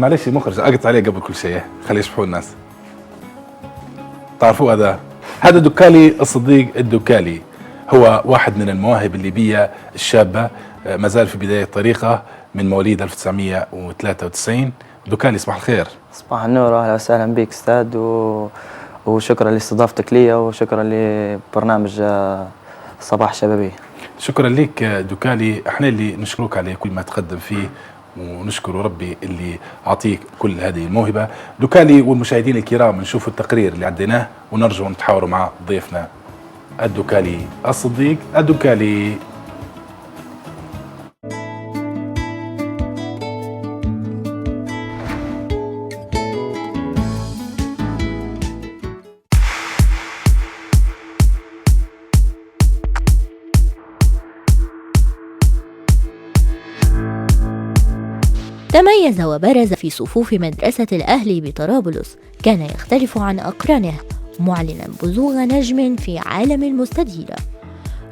معلش مخرج اقطع عليه قبل كل شيء، خليه يشبحوا الناس. تعرفوا هذا دوكالي الصديق الدوكالي، هو واحد من المواهب الليبية الشابة، ما زال في بداية طريقه، من مواليد 1993. دوكالي صباح الخير. صباح النور، اهلا وسهلا بك استاذ، وشكرا لاستضافتك لي، وشكرا لبرنامج صباح شبابي. شكرا لك دوكالي، احنا اللي نشكرك على كل ما تقدم فيه، ونشكر ربي اللي أعطيك كل هذه الموهبة. دوكالي والمشاهدين الكرام، نشوفوا التقرير اللي عديناه ونرجع نتحاوروا مع ضيفنا الدوكالي الصديق الدوكالي. تميز وبرز في صفوف مدرسة الأهلي بطرابلس، كان يختلف عن أقرانه، معلنا بزوغ نجم في عالم المستديرة.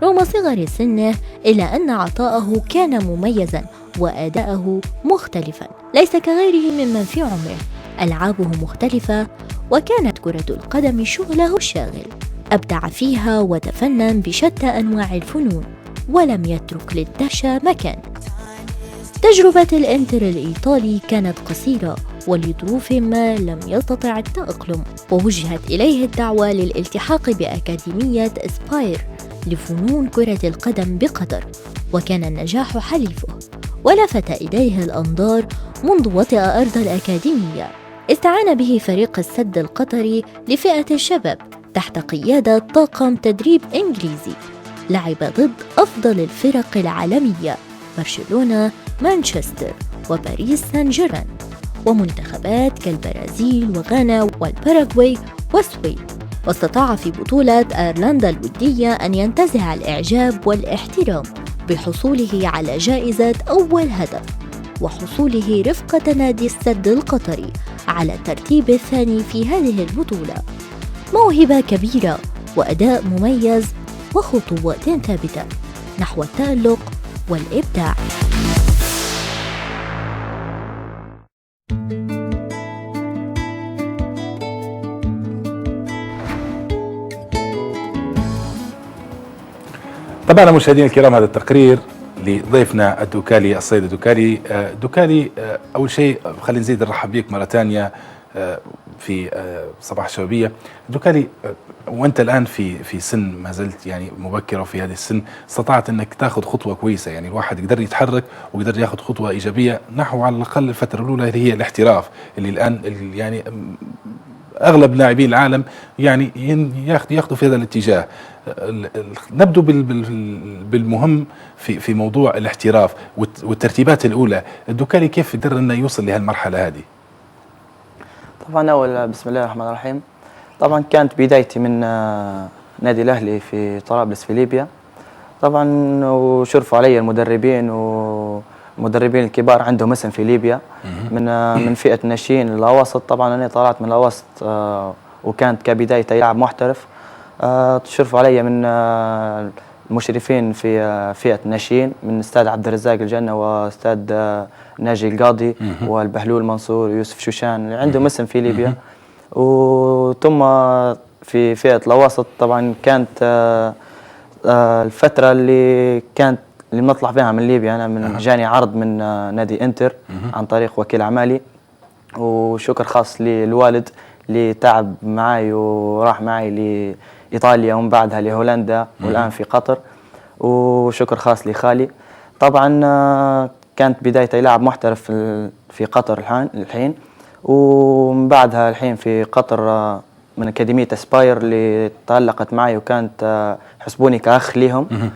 رغم صغر سنه إلا أن عطاءه كان مميزا وأداءه مختلفا، ليس كغيره ممن في عمره. ألعابه مختلفة، وكانت كرة القدم شغله الشاغل. أبدع فيها وتفنن بشتى أنواع الفنون، ولم يترك للدهشة مكان. تجربة الإنتر الإيطالي كانت قصيرة، ولظروف ما لم يستطع التأقلم، ووجهت إليه الدعوة للالتحاق بأكاديمية إسباير لفنون كرة القدم بقطر، وكان النجاح حليفه، ولفت إليه الأنظار منذ وطئ أرض الأكاديمية. استعان به فريق السد القطري لفئة الشباب تحت قيادة طاقم تدريب إنجليزي. لعب ضد أفضل الفرق العالمية، برشلونة، مانشستر، وباريس سان جيرمان، ومنتخبات كالبرازيل وغانا والباراغواي والسويد. واستطاع في بطولة أيرلندا الودية أن ينتزع الإعجاب والاحترام بحصوله على جائزة أول هدف، وحصوله رفقة نادي السد القطري على الترتيب الثاني في هذه البطولة. موهبة كبيرة وأداء مميز، وخطوات ثابتة نحو التألق والإبداع. طبعا مشاهدينا الكرام، هذا التقرير لضيفنا الدوكالي الصيد الدوكالي. دوكالي، أول شيء خلينا نزيد نرحب بك مرة ثانية في صباح الشبابية. دوكالي، وأنت الآن في سن ما زلت يعني مبكرة، وفي هذه السن استطعت أنك تأخذ خطوة كويسة، يعني الواحد يقدر يتحرك ويقدر يأخذ خطوة إيجابية نحو على الأقل الفترة الأولى اللي هي الاحتراف، اللي الآن يعني أغلب لاعبين العالم يعني ياخذوا في هذا الاتجاه. نبدو بالمهم في موضوع الاحتراف والترتيبات الأولى. الدوكالي كيف قدر أنه يوصل لهالمرحلة هذه؟ طبعا أول بسم الله الرحمن الرحيم. طبعا كانت بدايتي من نادي الأهلي في طرابلس في ليبيا. طبعا وشرفوا علي المدربين والمدربين الكبار عندهم اسم في ليبيا، من فئة الناشئين الأواسط. طبعا أنا طلعت من الأواسط، وكانت كبدايتي لاعب محترف. تشرفوا علي من المشرفين في فئة الناشئين، من أستاذ عبد الرزاق الجنة وأستاذ ناجي القاضي والبهلول منصور ويوسف شوشان، اللي عندهم اسم في ليبيا. وثم في فئة الأواسط طبعا كانت الفترة اللي بنطلع فيها من ليبيا. أنا جاني عرض من نادي إنتر عن طريق وكيل أعمالي، وشكر خاص للوالد اللي تعب معي وراح معي لإيطاليا ومن بعدها لهولندا والآن في قطر، وشكر خاص لخالي. طبعا كانت بدايتي لاعب محترف في قطر الحين، ومن بعدها الحين في قطر من أكاديمية أسباير اللي تألقت معي، وكانت حسبوني كأخ ليهم.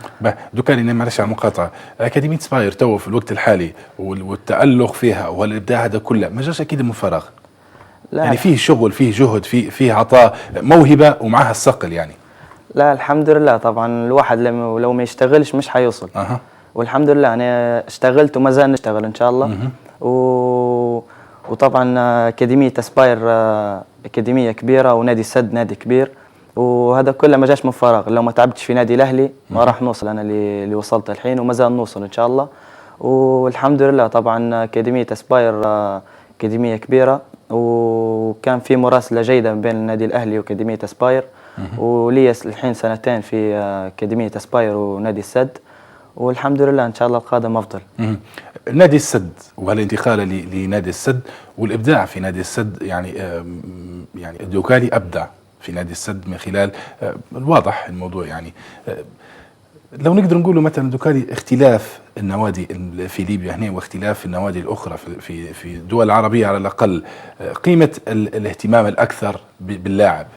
دوكالي، معلش على المقاطعة، أكاديمية أسباير تو في الوقت الحالي والتألق فيها والإبداع هذا كله ما جاش أكيد من فراغ، يعني فيه شغل، فيه جهد، فيه عطاء، موهبة ومعها الصقل يعني. لا الحمد لله. طبعا الواحد لو ما يشتغلش مش حيوصل. والحمد لله أنا اشتغلت وما زال نشتغل إن شاء الله. وطبعا أكاديمية أسباير أكاديمية كبيرة، ونادي السد نادي كبير، وهذا كله ما جاش من فراغ. لو ما تعبتش في نادي الأهلي ما راح نوصل أنا اللي وصلت الحين، وما زال نوصل إن شاء الله. والحمد لله. طبعا أكاديمية أسباير أكاديمية كبيرة، وكان في مراسلة جيدة بين النادي الأهلي وأكاديمية أسباير، ولي الحين سنتين في أكاديمية أسباير ونادي السد، والحمد لله إن شاء الله القادم أفضل. نادي السد والانتقال لنادي السد والإبداع في نادي السد، يعني الدوكالي أبدع في نادي السد من خلال الواضح الموضوع. يعني لو نقدر نقول مثلا دوكالي اختلاف النوادي في ليبيا هنا واختلاف النوادي الأخرى في الدول العربية على الأقل، قيمة الاهتمام الأكثر باللاعب.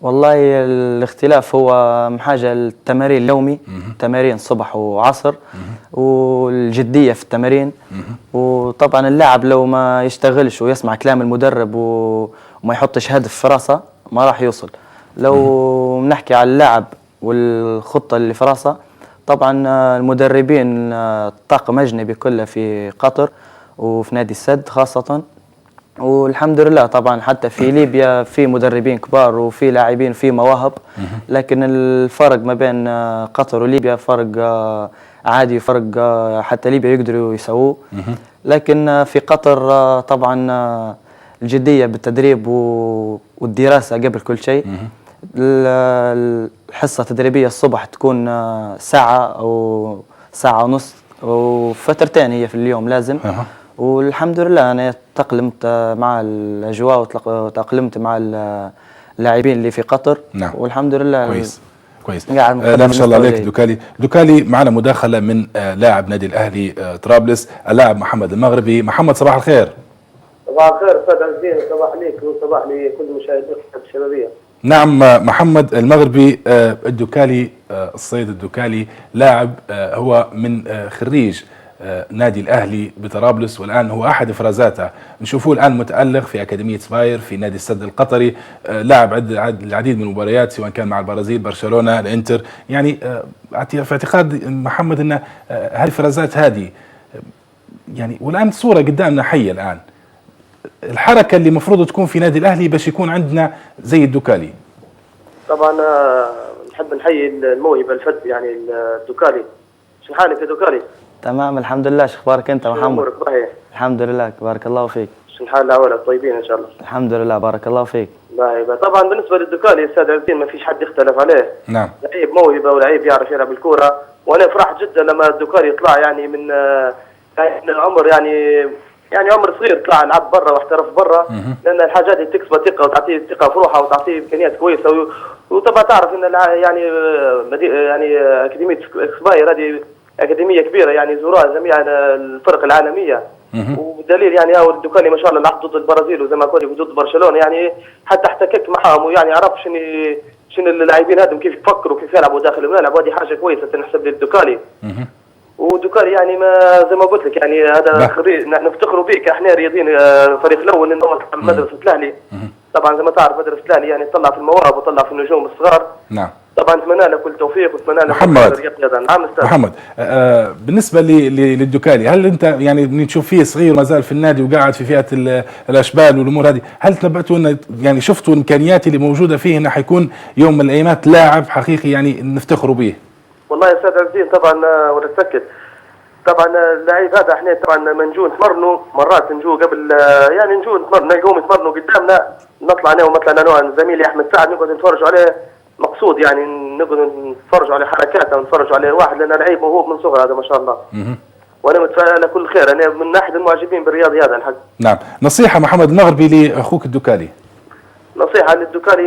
والله الاختلاف هو حاجة التمارين اليومي، تمارين صبح وعصر، والجدية في التمارين. وطبعا اللاعب لو ما يشتغلش ويسمع كلام المدرب وما يحطش هدف في راسه ما راح يوصل. لو نحكي على اللاعب والخطة اللي في راسه، طبعا المدربين طاقم أجنبي كله في قطر وفي نادي السد خاصة، والحمد لله طبعا حتى في ليبيا في مدربين كبار وفي لاعبين في مواهب، لكن الفرق ما بين قطر وليبيا فرق عادي، فرق حتى ليبيا يقدروا يسووه. لكن في قطر طبعا الجدية بالتدريب والدراسة قبل كل شيء. الحصة التدريبية الصبح تكون ساعة أو ساعة ونص، وفترتين هي في اليوم لازم. والحمد لله أنا تأقلمت مع الأجواء وتأقلمت مع اللاعبين اللي في قطر. نعم. والحمد لله كويس. لا ما شاء الله عليك دوكالي. معنا مداخلة من لاعب نادي الأهلي طرابلس، اللاعب محمد المغربي. محمد صباح الخير. صباح الخير أستاذ عزيز، صباح ليك وصباح لكل مشاهدي الشبابية. نعم محمد المغربي، الدوكالي الصيد الدوكالي لاعب هو من خريج نادي الأهلي بطرابلس، والآن هو أحد إفرازاته نشوفوه الآن متألق في أكاديمية سباير في نادي السد القطري، لاعب العديد من المباريات سواء كان مع البرازيل، برشلونة، الإنتر. يعني في اعتقاد محمد أن هالإفرازات هذه يعني، والآن صورة قدامنا حية الآن، الحركة اللي مفروض تكون في نادي الأهلي باش يكون عندنا زي الدوكالي. طبعا نحب نحيي الموهبة الفد يعني الدوكالي. شو حالك يا دوكالي؟ تمام الحمد لله. شو اخبارك انت محمد؟ امورك باهية الحمد لله بارك الله فيك. شو الحال الاولاد طيبين ان شاء الله؟ الحمد لله بارك الله فيك. باهي. طبعا بالنسبة للدوكالي استاذ عزيز ما فيش حد يختلف عليه. نعم. لعيب موهبة ولعيب يعرف يلعب الكورة، وانا فرحت جدا لما الدوكالي يطلع يعني من العمر يعني عمر صغير طلع لعب برا واحترف برا، لان الحاجات اللي تكسب ثقه وتعطيه ثقه في روحه وتعطيه امكانيات كويسه. وطبعا تعرف ان يعني اكاديميه سباير هذه اكاديميه كبيره يعني زورها جميع الفرق العالميه. والدليل يعني هو الدوكالي ما شاء الله لعب ضد البرازيل وزي ما قلت ضد برشلونه، يعني حتى احتكيت معاهم ويعني عرف شنو اللاعبين هذم كيف يفكروا كيف يلعبوا داخل الملعب، وهذه حاجه كويسه تنحسب للدوكالي. ودوكالي يعني ما زي ما قلت لك يعني هذا خريج نفتخروا بك احنا رياضيين الفريق الاول لانه مدرسه الاهلي. طبعا زي ما تعرف مدرسه الاهلي يعني تطلع في المواهب وتطلع في النجوم الصغار. نعم. طبعا نتمنى له كل توفيق ونتمنى له محمد. نعم استاذ محمد، بالنسبه للدوكالي، هل انت يعني نشوف فيه صغير ما زال في النادي وقاعد في فئه الاشبال والامور هذه، هل تنبأتوا ان يعني شفتوا الامكانيات اللي موجوده فيه انه حيكون يوم من الايامات لاعب حقيقي يعني نفتخروا به؟ والله يا استاذ عزيز طبعا ونتاكد طبعا اللعيب هذا احنا طبعا ما نجو نتمرنوا مرات نجو قبل يعني نجو نلقوهم يتمرنوا قدامنا، نطلع انا ومثلا انا زميلي احمد سعد نقعد نتفرجوا عليه مقصود، يعني نقعد نتفرجوا على حركاته ونتفرجوا عليه واحد لان لعيب موهوب من صغره هذا ما شاء الله. وانا متفائل له كل خير، انا من احد المعجبين بالرياضي هذا الحق. نعم. نصيحه محمد المغربي لاخوك الدوكالي. نصيحه للدوكالي